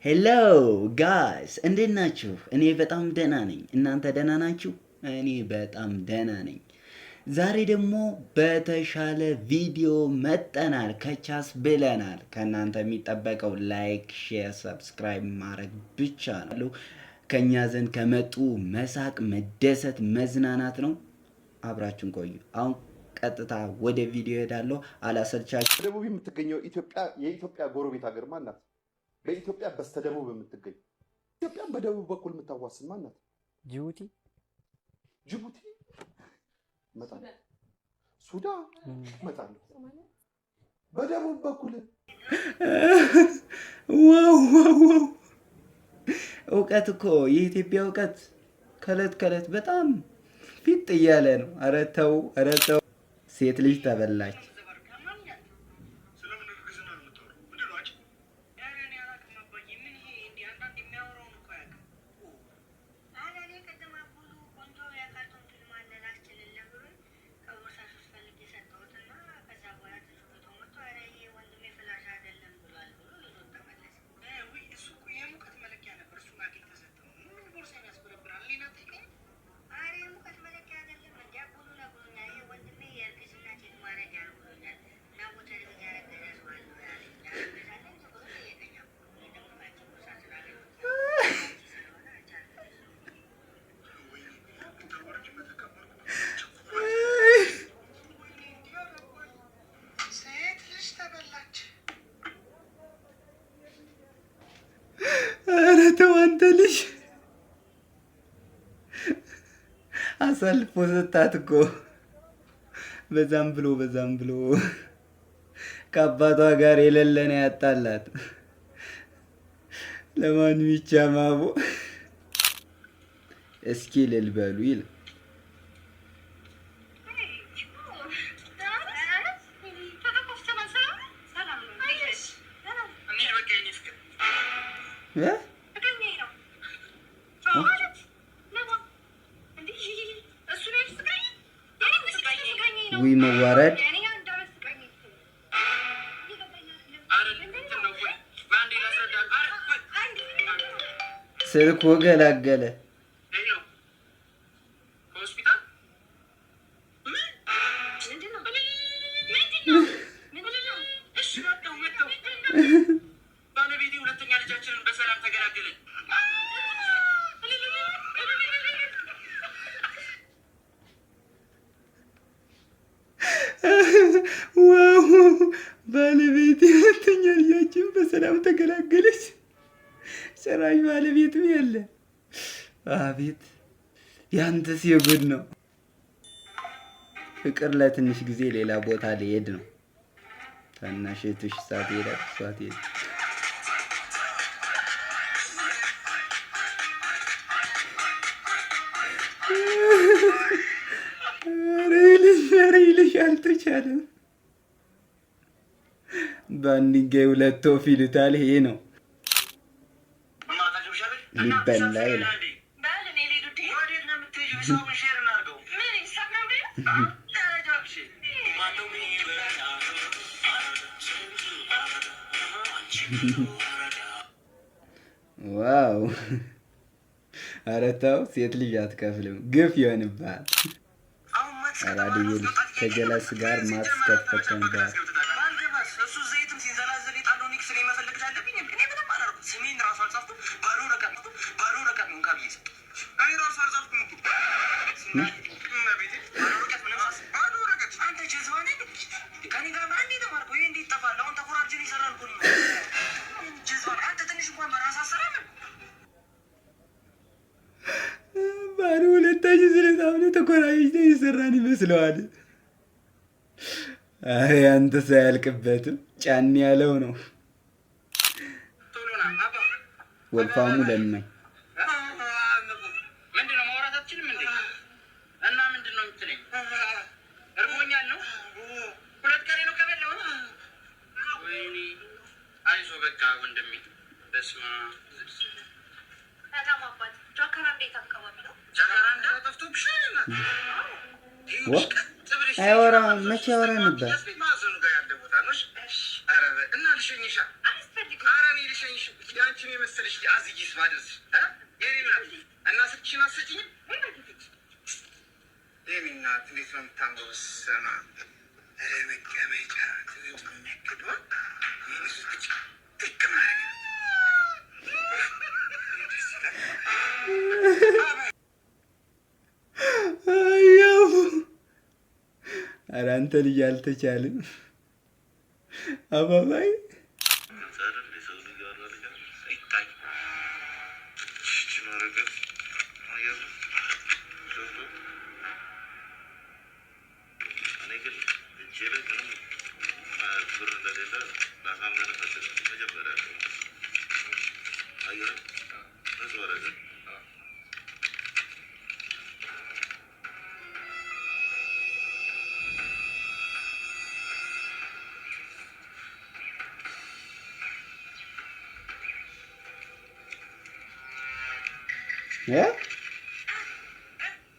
ሄሎ ጋይስ እንዴት ናችሁ? እኔ በጣም ደህና ነኝ። እናንተ ደህና ናችሁ? እኔ በጣም ደህና ነኝ። ዛሬ ደግሞ በተሻለ ቪዲዮ መጠናል፣ ከቻስ ብለናል። ከእናንተ የሚጠበቀው ላይክ፣ ሼር፣ ሰብስክራይብ ማድረግ ብቻ ነው። ከኛ ዘንድ ከመጡ መሳቅ፣ መደሰት፣ መዝናናት ነው። አብራችሁን ቆዩ። አሁን ቀጥታ ወደ ቪዲዮ ሄዳለሁ። አላሰልቻችሁ። በደቡብ የምትገኘው የኢትዮጵያ ጎረቤት ሀገር ማን ናት? በኢትዮጵያ በስተደቡብ የምትገኝ ኢትዮጵያን በደቡብ በኩል የምታዋስን ማን ናት? ጅቡቲ እመጣለሁ። ሱዳን እመጣለሁ። በደቡብ በኩል ዋው እውቀት እኮ የኢትዮጵያ እውቀት ከእለት ከእለት በጣም ፊት እያለ ነው። ኧረ ተው ኧረ ተው። ሴት ልጅ ተበላች። ኧረ ተው አንተ ልጅ አሳልፎ ሰጣት እኮ በዛም ብሎ ከአባቷ ጋር የሌለን ያጣላት። ለማን ብቻ ማቦ እስኪ ልልበሉ ይላል። ውይ መዋረድ። ስልክ ወገላገለ። ዋው ባለቤት ሁለተኛ ልጃችን በሰላም ተገላገለች። ጭራሽ ባለቤቱ የለ። አቤት ያንተስ የጉድ ነው። ፍቅር ለትንሽ ጊዜ ሌላ ቦታ ሊሄድ ነው። ታናሽ እህትሽ ሳትሄድ እሷ ትሄድ። ኧረ ይልሽ አልተቻለም። በአንድ ድንጋይ ሁለት ወፍ ይሉታል። ይሄ ነው ሊበላ ይላል። ዋው ኧረ ተው፣ ሴት ልጅ አትከፍልም፣ ግፍ ይሆንብሃል። አራዲዮ ከጀለስ ጋር ማስከፈተን ጋር ባሉ ሁለታችን ስለታምነ ተኮራጅተን ይሰራን ይመስለዋል። አይ አንተ ሳያልቅበትም ጫን ያለው ነው። ወልፋሙ ለማኝ ምንድነው ማውራታችንም እንዴ? እና ምንድነው የምትለኝ? እርቦኛል ነው ሁለት ቀን ነው ከበላው። ወይኔ አይዞ በቃ ወንድሜ። በስማ ታማባት ጃካራንዳ አካባቢ ነው። ጃካራንዳ ጠፍቶብሽ ነው? አይወራ መቼ ያወራ ነበር? ማዘኑ ጋር ያለ ቦታ ነው። እና ልሸኝሻ አስፈልግ። ኧረ እኔ ልሸኝሽ ያንቺ አንቺን የመሰለሽ አዝይስ ባደርስ የኔ እና ስልክሽን አትሰጪኝም? የኔ እናት እንዴት ነው የምታምረው? በስመ አብ መቀመጫ የሚያክል ትክ ማድረግ ኧረ አንተ ልጅ አልተቻለም። አባባይ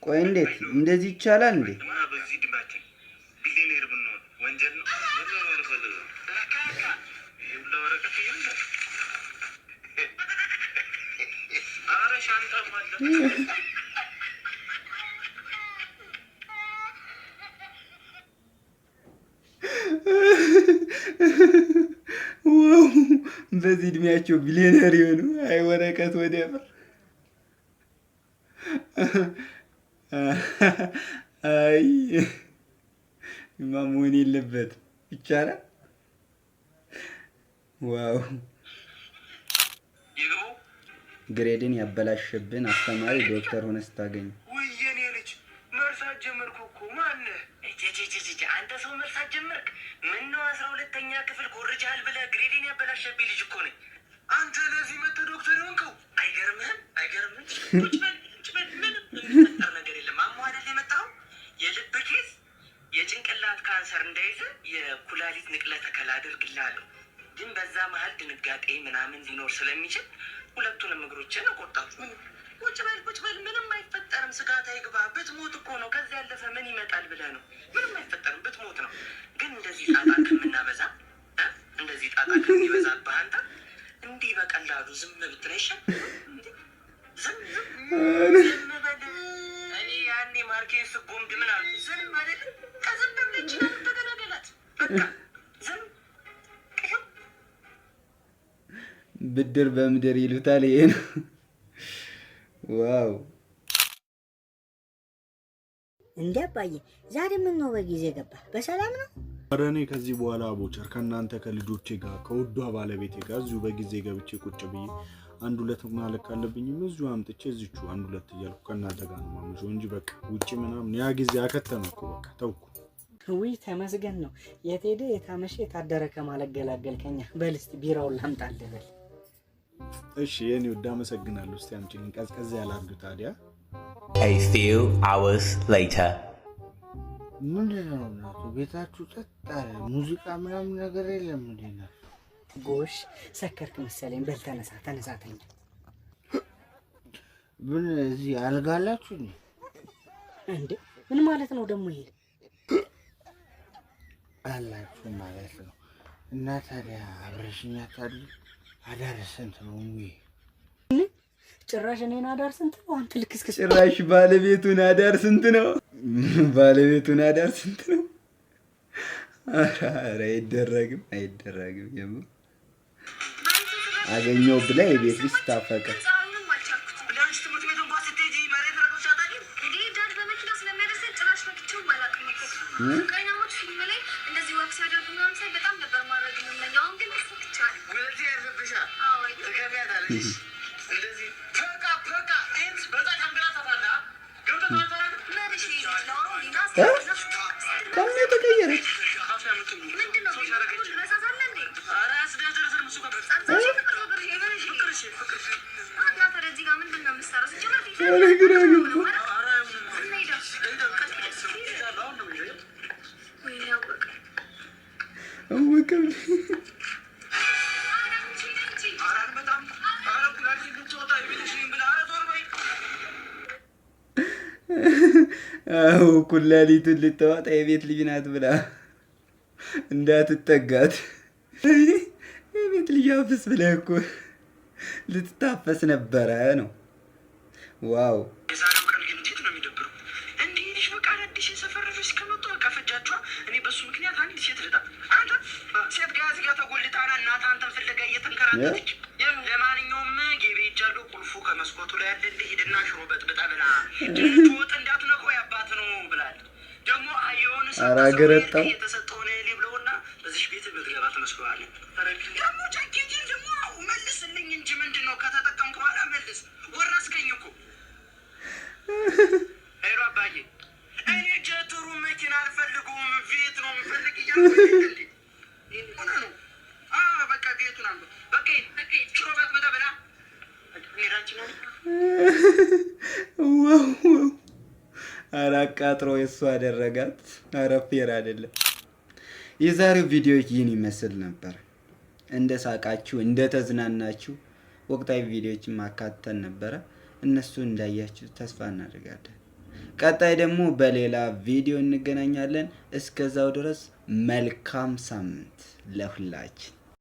ቆይ እንዴት እንደዚህ ይቻላል እንዴ? በዚህ ድማችን ቢሊየነር ብንሆን ወንጀል ነው። ኧረ ሻንጣ ማለት ዋው! በዚህ እድሜያቸው ቢሊየነር የሆኑ አይ ወረቀት ወዲያ አይ መሆን የለበትም። ይቻላል። ዋው! ግሬድን ያበላሽብን አስተማሪ ዶክተር ሆነ ስታገኝ ወይ የኔ ልጅ መርሳት ጀመርኩ እኮ። ማነህ? አንተ ሰው መርሳት ጀመርክ? ምነው 12ኛ ክፍል ኮርጃል ብለህ ግሬድን ያበላሸብኝ ልጅ እኮ ነኝ። አንተ ለዚህ መጥተህ ዶክተር ሆንከው? አይገርምህም? አይገርምህም? የሚፈጠር ነገር የለም። አሟደል የመጣው የልብ ኬዝ የጭንቅላት ካንሰር እንዳይዝ የኩላሊት ንቅለ ተከላ አድርግልሃለሁ። ግን በዛ መሀል ድንጋጤ ምናምን ሊኖር ስለሚችል ሁለቱንም እግሮችን እቆርጣለሁ። ቁጭ በል ምንም አይፈጠርም። ስጋት አይግባ። ብትሞት እኮ ነው። ከዚህ ያለፈ ምን ይመጣል ብለህ ነው? ምንም አይፈጠርም። ብትሞት ነው። ግን እንደዚህ ጣጣ ከምናበዛ እንደዚህ ጣጣ ከሚበዛብህ አንተ እንዲህ በቀላሉ ዝም ብትል አይሻልም? ዝም በል። እኔ ያኔ ማርኬስ ጉምድ ምን አሉ? ዝም ማለት ከዝም ብለህ ይችላል ተገላገላት። በቃ ዝም ብድር በምድር ይሉታል። ይሄ ነው። ዋው! እንዴ አባዬ ዛሬ ምን ነው በጊዜ ገባ? በሰላም ነው? ኧረ እኔ ከዚህ በኋላ ቦቸር ከእናንተ ከልጆቼ ጋር ከውዷ ባለቤቴ ጋር እዚሁ በጊዜ ገብቼ ቁጭ ብዬ አንድ ሁለት ማለት ካለብኝም እዚሁ አምጥቼ እዚቹ አንድ ሁለት እያልኩ ከእናንተ ጋር ነው ማመሸው እንጂ በቃ ውጪ ምናምን ያ ጊዜ አከተመ እኮ በቃ ተውኩ። ውይ ተመስገን ነው። የት ሄደ የታመሸ የታደረ ከማለት ገላገልከኛ። በል እስቲ ቢራውን ላምጣልህ በል። እሺ የኔ ወደ አመሰግናለሁ። እስቲ አምጪልኝ ቀዝቀዝ ያላርጉ ታዲያ። A few hours later ምንድን ነው እናቱ ቤታችሁ ጸጥ አለ? ሙዚቃ ምናምን ነገር የለም እንዴ? ነው ጎሽ ሰከርክ መሰለኝ። በል ተነሳ ተኛ። ምን እዚህ አልጋ አላችሁ እንዴ? ምን ማለት ነው ደግሞ ይሄ? አላችሁ ማለት ነው። እና ታዲያ አብረሽኛ ታዲያ አዳር ስንት ነው? ጭራሽ እኔን አዳር ስንት ነው? አንተ ልክስክስ። ጭራሽ ባለቤቱን አዳር ስንት ነው? ባለቤቱን አዳር ስንት ነው? ኧረ አይደረግም። የምር አገኘው ብላ የቤት ልጅ ታፈቀ። ከምን ተቀየረች? አዎ ኩላሊቱን ልታወጣ የቤት ልጅ ናት ብላ እንዳትጠጋት። የቤት ልጅ አፍስ ብለህ እኮ ልትታፈስ ነበረ ነው። ዋው የዛሬው ቀን ግን እንዴት ነው የሚደብረው? እንዲህ ልጅ በቃ አዲስ የሰፈር ልጆች ከመጡ በቃ ፈጃቸዋ። እኔ በሱ ምክንያት አንድ ሴት ልጣ አንተ ሴት ጋር እዚህ ጋር ተጎልጣና እናት አንተን ፍለጋ እየተንከራተተች። ለማንኛውም ጌቤ ሄጃለሁ። ቁልፉ ከመስኮቱ ላይ ያለልህ ሂድና ሽሮ በጥብጣ ብላ። ድንቹ ወጥ እንዳትነቀው ያባት ነው ብላል። ደግሞ የሆነ ሰው የተሰጠውን እህል ብለውና በዚህ ቤት ብትገባ ትመስለዋለህ። ደግሞ ጃኬቴን ደግሞ መልስልኝ እንጂ ምንድን ነው ከተጠቀምኩ በኋላ መልስ። ወረስከኝ እኮ። ሄሎ አባዬ፣ እኔ ጀትሩ መኪና አልፈልጉም ቤት ነው የምፈልግ እያልኩ እንዴ ሆነ ነው። በቃ ቤቱን አንዱ በቃ ሽሮ በጥብጣ ብላ ሄዳችን ነው። አራቃጥሮ የሱ አደረጋት። አረፌር አይደለም። የዛሬው ቪዲዮ ይህን ይመስል ነበር። እንደ ሳቃችሁ እንደ ተዝናናችሁ ወቅታዊ ቪዲዮዎችን ማካተን ነበረ። እነሱ እንዳያችሁ ተስፋ እናደርጋለን። ቀጣይ ደግሞ በሌላ ቪዲዮ እንገናኛለን። እስከዛው ድረስ መልካም ሳምንት ለሁላችን።